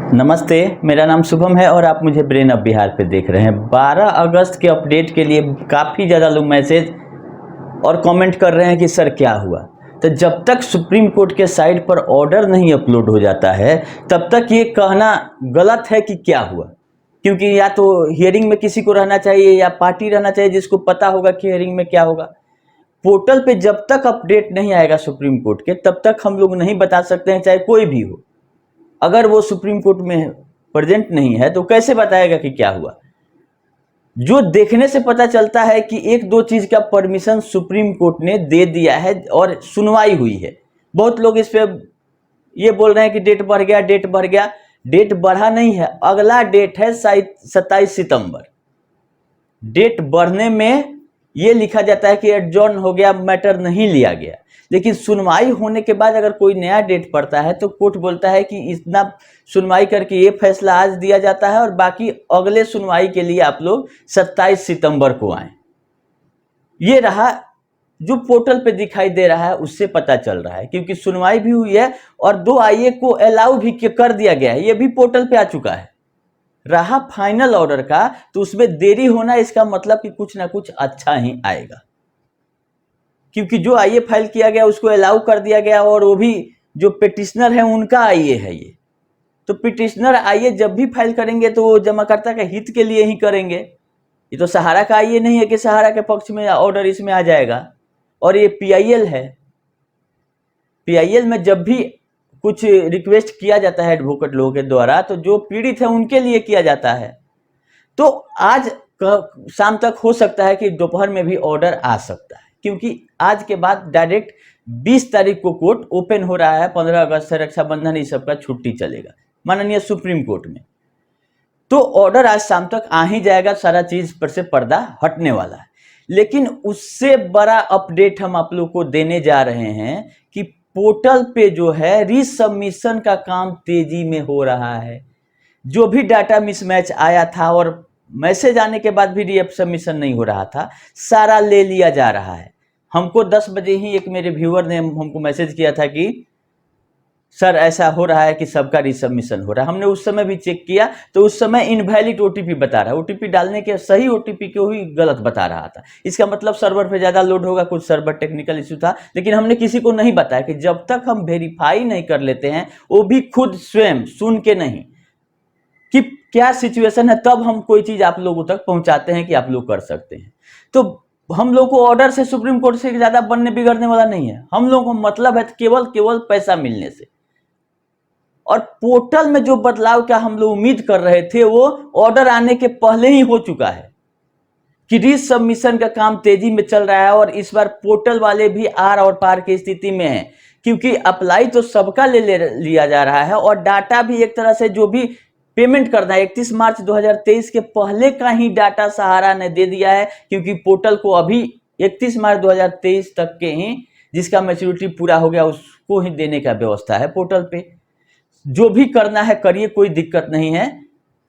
नमस्ते, मेरा नाम शुभम है और आप मुझे ब्रेन ऑफ बिहार पे देख रहे हैं। 12 अगस्त के अपडेट के लिए काफ़ी ज़्यादा लोग मैसेज और कमेंट कर रहे हैं कि सर क्या हुआ। तो जब तक सुप्रीम कोर्ट के साइट पर ऑर्डर नहीं अपलोड हो जाता है तब तक ये कहना गलत है कि क्या हुआ, क्योंकि या तो हियरिंग में किसी को रहना चाहिए या पार्टी रहना चाहिए जिसको पता होगा कि हियरिंग में क्या होगा। पोर्टल पे जब तक अपडेट नहीं आएगा सुप्रीम कोर्ट के तब तक हम लोग नहीं बता सकते हैं, चाहे कोई भी हो। अगर वो सुप्रीम कोर्ट में प्रेजेंट नहीं है तो कैसे बताएगा कि क्या हुआ। जो देखने से पता चलता है कि एक दो चीज का परमिशन सुप्रीम कोर्ट ने दे दिया है और सुनवाई हुई है। बहुत लोग इस पे ये बोल रहे हैं कि डेट बढ़ गया, डेट बढ़ गया। डेट बढ़ा नहीं है, अगला डेट है 27 सितंबर। डेट बढ़ने में ये लिखा जाता है कि एडजॉर्न हो गया, मैटर नहीं लिया गया, लेकिन सुनवाई होने के बाद अगर कोई नया डेट पड़ता है तो कोर्ट बोलता है कि इतना सुनवाई करके ये फैसला आज दिया जाता है और बाकी अगले सुनवाई के लिए आप लोग 27 सितंबर को आए। ये रहा जो पोर्टल पे दिखाई दे रहा है, उससे पता चल रहा है, क्योंकि सुनवाई भी हुई है और 2 आईए को अलाउ भी कर दिया गया है। ये भी पोर्टल पे आ चुका है। रहा फाइनल ऑर्डर का तो उसमें देरी होना इसका मतलब कि कुछ ना कुछ अच्छा ही आएगा, क्योंकि जो आईए फाइल किया गया उसको अलाउ कर दिया गया और वो भी जो पिटिशनर है उनका आईए है ये। तो पिटिशनर आईए जब भी फाइल करेंगे तो वो जमाकर्ता के हित के लिए ही करेंगे। ये तो सहारा का आईए नहीं है कि सहारा के पक्ष में ऑर्डर इसमें आ जाएगा। और ये पीआईएल है। पीआईएल में जब भी कुछ रिक्वेस्ट किया जाता है एडवोकेट लोगों के द्वारा तो जो पीड़ित है उनके लिए किया जाता है। तो आज शाम तक हो सकता है कि दोपहर में भी ऑर्डर आ सकता है, क्योंकि आज के बाद डायरेक्ट 20 तारीख को कोर्ट ओपन हो रहा है। 15 अगस्त से रक्षाबंधन इस सबका छुट्टी चलेगा माननीय सुप्रीम कोर्ट में। तो ऑर्डर आज शाम तक आ ही जाएगा, सारा चीज पर से पर्दा हटने वाला है। लेकिन उससे बड़ा अपडेट हम आप लोग को देने जा रहे हैं कि पोर्टल पे जो है रीसबमिशन का काम तेजी में हो रहा है। जो भी डाटा मिसमैच आया था और मैसेज आने के बाद भी रीसबमिशन नहीं हो रहा था, सारा ले लिया जा रहा है। हमको 10 बजे ही एक मेरे व्यूअर ने हमको मैसेज किया था कि सर ऐसा हो रहा है कि सबका रीसबमिशन हो रहा है। हमने उस समय भी चेक किया तो उस समय इनवैलिड ओटीपी बता रहा है। ओटीपी डालने के सही ओटीपी को ही गलत बता रहा था। इसका मतलब सर्वर पे ज़्यादा लोड होगा, कुछ सर्वर टेक्निकल इशू था। लेकिन हमने किसी को नहीं बताया कि जब तक हम वेरीफाई नहीं कर लेते हैं, वो भी खुद स्वयं सुन के नहीं कि क्या सिचुएशन है, तब हम कोई चीज़ आप लोगों तक पहुंचाते हैं कि आप लोग कर सकते हैं। तो हम लोग को ऑर्डर से सुप्रीम कोर्ट से ज़्यादा बनने बिगड़ने वाला नहीं है। हम लोगों को मतलब है केवल पैसा मिलने से। और पोर्टल में जो बदलाव का हम लोग उम्मीद कर रहे थे वो ऑर्डर आने के पहले ही हो चुका है कि रीसबमिशन का काम तेजी में चल रहा है। और इस बार पोर्टल वाले भी आर और पार की स्थिति में हैं, क्योंकि अप्लाई तो सबका ले लिया जा रहा है और डाटा भी एक तरह से जो भी पेमेंट करना है 31 मार्च 2023 के पहले का ही डाटा सहारा ने दे दिया है, क्योंकि पोर्टल को अभी 31 मार्च 2023 तक के ही जिसका मैच्योरिटी पूरा हो गया उसको ही देने का व्यवस्था है पोर्टल पे। जो भी करना है करिए, कोई दिक्कत नहीं है,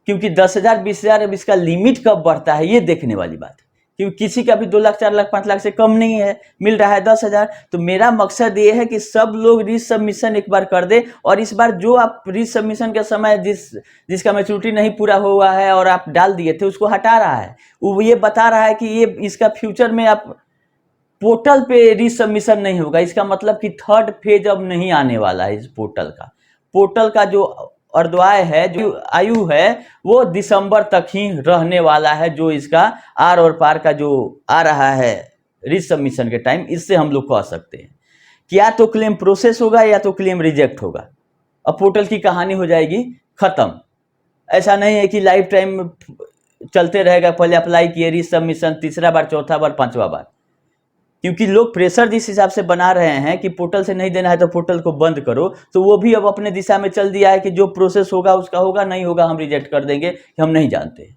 क्योंकि 10,000 20,000 अब इसका लिमिट कब बढ़ता है ये देखने वाली बात है। क्योंकि किसी का भी 2 लाख 4 लाख 5 लाख से कम नहीं है, मिल रहा है 10,000। तो मेरा मकसद ये है कि सब लोग रीसबमिशन एक बार कर दे। और इस बार जो आप रीसबमिशन के समय जिसका मैच्योरिटी नहीं पूरा हुआ है और आप डाल दिए थे उसको हटा रहा है। वो ये बता रहा है कि ये इसका फ्यूचर में आप पोर्टल पे रीसबमिशन नहीं होगा। इसका मतलब कि थर्ड फेज अब नहीं आने वाला है इस पोर्टल का जो अर्धवाय है, जो आयु है, वो दिसंबर तक ही रहने वाला है। जो इसका आर और पार का जो आ रहा है रीसबमिशन के टाइम, इससे हम लोग कह सकते हैं कि या तो क्लेम प्रोसेस होगा या तो क्लेम रिजेक्ट होगा। अब पोर्टल की कहानी हो जाएगी खत्म। ऐसा नहीं है कि लाइफ टाइम चलते रहेगा, पहले अप्लाई किए रीसबमिशन, तीसरा बार, चौथा बार, 5वां बार। क्योंकि लोग प्रेशर जिस हिसाब से बना रहे हैं कि पोर्टल से नहीं देना है तो पोर्टल को बंद करो, तो वो भी अब अपने दिशा में चल दिया है कि जो प्रोसेस होगा उसका होगा, नहीं होगा हम रिजेक्ट कर देंगे कि हम नहीं जानते।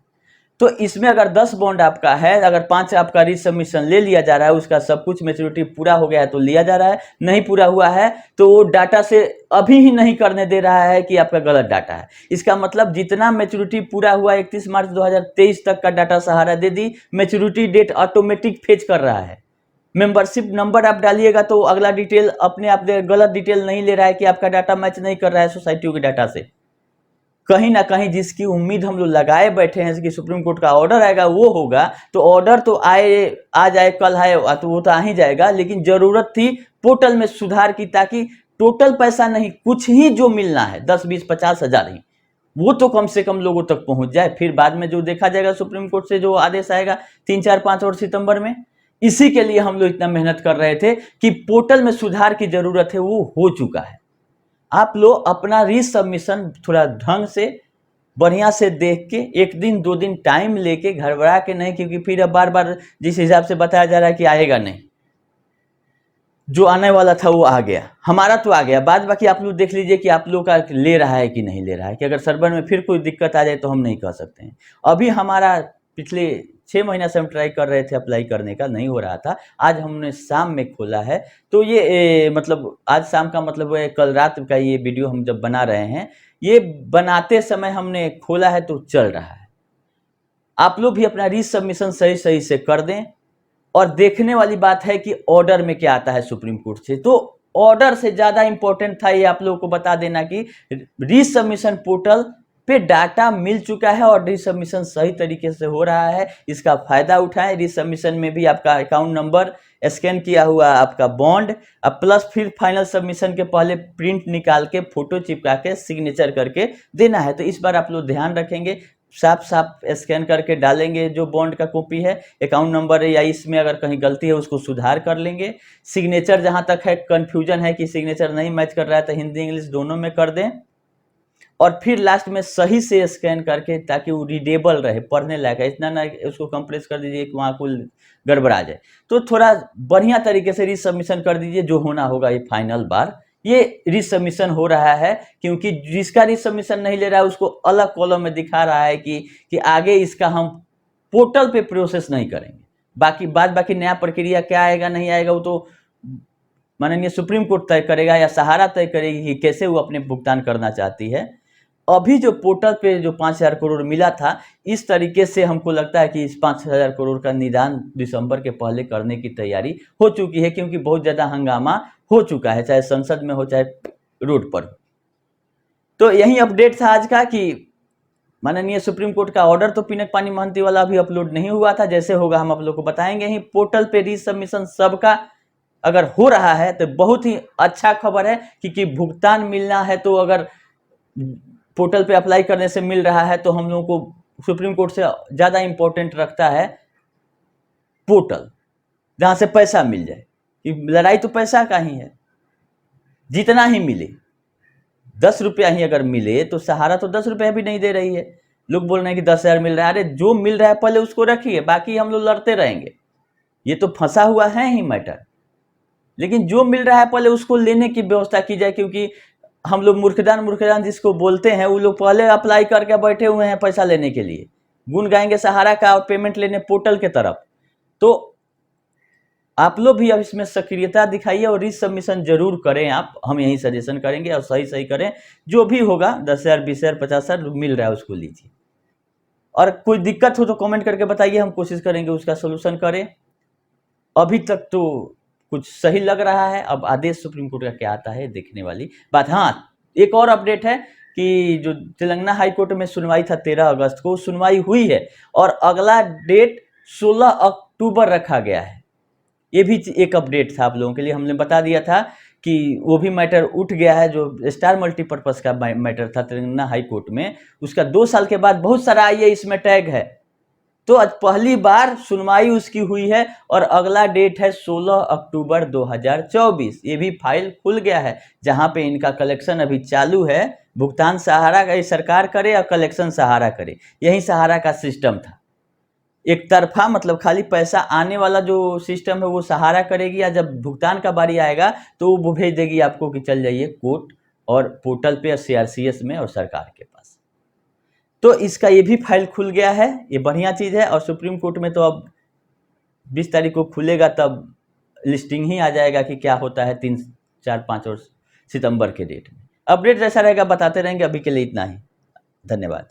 तो इसमें अगर 10 बॉन्ड आपका है, अगर 5 आपका रीसबमिशन ले लिया जा रहा है, उसका सब कुछ मैच्योरिटी पूरा हो गया है तो लिया जा रहा है, नहीं पूरा हुआ है तो वो डाटा से अभी ही नहीं करने दे रहा है कि आपका गलत डाटा है। इसका मतलब जितना मैच्योरिटी पूरा हुआ 31 मार्च 2023 तक का डाटा सहारा दे दी, मैच्योरिटी डेट ऑटोमेटिक फेच कर रहा है। मेंबरशिप नंबर आप डालिएगा तो अगला डिटेल अपने आप गलत डिटेल नहीं ले रहा है कि आपका डाटा मैच नहीं कर रहा है सोसाइटियों के डाटा से। कहीं ना कहीं जिसकी उम्मीद हम लोग लगाए बैठे हैं कि सुप्रीम कोर्ट का ऑर्डर आएगा वो होगा, तो ऑर्डर तो आ जाए, कल है तो वो तो आ ही जाएगा, लेकिन जरूरत थी पोर्टल में सुधार की, ताकि टोटल पैसा नहीं, कुछ ही जो मिलना है 10 20 50 हजार ही, वो तो कम से कम लोगों तक पहुंच जाए। फिर बाद में जो देखा जाएगा सुप्रीम कोर्ट से जो आदेश आएगा 3 4 5 और सितंबर में, इसी के लिए हम लोग इतना मेहनत कर रहे थे कि पोर्टल में सुधार की जरूरत है, वो हो चुका है। आप लोग अपना रीसबमिशन थोड़ा ढंग से बढ़िया से देख के 1 दिन 2 दिन टाइम लेके, घबरा के नहीं, क्योंकि फिर अब बार बार जिस हिसाब से बताया जा रहा है कि आएगा नहीं, जो आने वाला था वो आ गया, हमारा तो आ गया, बाद बाकी आप लोग देख लीजिए कि आप लोग का ले रहा है कि नहीं ले रहा है, कि अगर सर्वर में फिर कोई दिक्कत आ जाए तो हम नहीं कह सकते हैं। अभी हमारा पिछले 6 महीना से हम ट्राई कर रहे थे अप्लाई करने का, नहीं हो रहा था, आज हमने शाम में खोला है, तो ये मतलब आज शाम का मतलब है कल रात का ये वीडियो हम जब बना रहे हैं, ये बनाते समय हमने खोला है तो चल रहा है। आप लोग भी अपना रीसबमिशन सही सही से कर दें, और देखने वाली बात है कि ऑर्डर में क्या आता है सुप्रीम कोर्ट से। तो ऑर्डर से ज़्यादा इंपॉर्टेंट था ये आप लोगों को बता देना कि रीसबमिशन पोर्टल पे डाटा मिल चुका है और रीसबमिशन सही तरीके से हो रहा है, इसका फायदा उठाएं। रीसबमिशन में भी आपका अकाउंट नंबर, स्कैन किया हुआ आपका बॉन्ड, अब प्लस फिर फाइनल सबमिशन के पहले प्रिंट निकाल के फोटो चिपका के सिग्नेचर करके देना है। तो इस बार आप लोग ध्यान रखेंगे, साफ साफ स्कैन करके डालेंगे जो बॉन्ड का कॉपी है, अकाउंट नंबर है, या इसमें अगर कहीं गलती है उसको सुधार कर लेंगे। सिग्नेचर जहां तक है कंफ्यूजन है कि सिग्नेचर नहीं मैच कर रहा है, तो हिंदी इंग्लिश दोनों में कर दें, और फिर लास्ट में सही से स्कैन करके, ताकि वो रीडेबल रहे, पढ़ने लायक है, इतना ना उसको कंप्रेस कर दीजिए कि वहाँ कुल गड़बड़ा जाए। तो थोड़ा बढ़िया तरीके से रीसबमिशन कर दीजिए, जो होना होगा ये फाइनल बार ये रीसबमिशन हो रहा है, क्योंकि जिसका रीसबमिशन नहीं ले रहा है उसको अलग कॉलम में दिखा रहा है कि आगे इसका हम पोर्टल पे प्रोसेस नहीं करेंगे। बाकी नया प्रक्रिया क्या आएगा नहीं आएगा वो तो माननीय सुप्रीम कोर्ट तय करेगा, या सहारा तय करेगी कि कैसे वो अपने भुगतान करना चाहती है। अभी जो पोर्टल पे जो 5,000 करोड़ मिला था, इस तरीके से हमको लगता है कि इस 5,000 करोड़ का निदान दिसंबर के पहले करने की तैयारी हो चुकी है, क्योंकि बहुत ज़्यादा हंगामा हो चुका है, चाहे संसद में हो चाहे रोड पर। तो यही अपडेट था आज का कि माननीय सुप्रीम कोर्ट का ऑर्डर तो पिनक पानी महंती वाला अभी अपलोड नहीं हुआ था, जैसे होगा हम आप लोग को बताएंगे ही। पोर्टल पे रीसबमिशन सबका अगर हो रहा है तो बहुत ही अच्छा खबर है, क्योंकि भुगतान मिलना है तो अगर पोर्टल पे अप्लाई करने से मिल रहा है तो हम लोगों को सुप्रीम कोर्ट से ज़्यादा इंपॉर्टेंट रखता है पोर्टल, जहाँ से पैसा मिल जाए, कि लड़ाई तो पैसा का ही है, जितना ही मिले। 10 रुपया ही अगर मिले तो सहारा तो 10 रुपया भी नहीं दे रही है। लोग बोल रहे हैं कि 10,000 मिल रहा है, अरे जो मिल रहा है पहले उसको रखिए, बाकी हम लोग लड़ते रहेंगे, ये तो फंसा हुआ है ही मैटर। लेकिन जो मिल रहा है पहले उसको लेने की व्यवस्था की जाए, क्योंकि हम लोग मूर्खदान जिसको बोलते हैं, वो लोग पहले अप्लाई करके बैठे हुए हैं पैसा लेने के लिए, गुण गाएंगे सहारा का और पेमेंट लेने पोर्टल के तरफ। तो आप लोग भी अब इसमें सक्रियता दिखाइए और रीसबमिशन जरूर करें आप, हम यही सजेशन करेंगे, और सही सही करें। जो भी होगा 10,000 20,000 50,000 मिल रहा है उसको लीजिए, और कोई दिक्कत हो तो कमेंट करके बताइए, हम कोशिश करेंगे उसका सोल्यूशन करें। अभी तक तो कुछ सही लग रहा है, अब आदेश सुप्रीम कोर्ट का क्या आता है देखने वाली बात। हाँ, एक और अपडेट है कि जो तेलंगाना हाई कोर्ट में सुनवाई था 13 अगस्त को, सुनवाई हुई है और अगला डेट 16 अक्टूबर रखा गया है। ये भी एक अपडेट था आप लोगों के लिए, हमने बता दिया था कि वो भी मैटर उठ गया है, जो स्टार मल्टीपर्पज़ का मैटर था तेलंगाना हाई कोर्ट में, उसका 2 साल के बाद बहुत सारा आइए इसमें टैग है, तो आज पहली बार सुनवाई उसकी हुई है और अगला डेट है 16 अक्टूबर 2024। ये भी फाइल खुल गया है, जहां पे इनका कलेक्शन अभी चालू है। भुगतान सहारा का सरकार करे और कलेक्शन सहारा करे, यही सहारा का सिस्टम था। एक तरफा मतलब खाली पैसा आने वाला जो सिस्टम है वो सहारा करेगी, या जब भुगतान का बारी आएगा तो वो भेज देगी आपको कि चल जाइए कोर्ट और पोर्टल पे, CRCS में और सरकार के पास। तो इसका ये भी फाइल खुल गया है, ये बढ़िया चीज़ है। और सुप्रीम कोर्ट में तो अब 20 तारीख को खुलेगा, तब लिस्टिंग ही आ जाएगा कि क्या होता है 3 4 5 और सितंबर के डेट में। अपडेट जैसा रहेगा बताते रहेंगे, अभी के लिए इतना ही, धन्यवाद।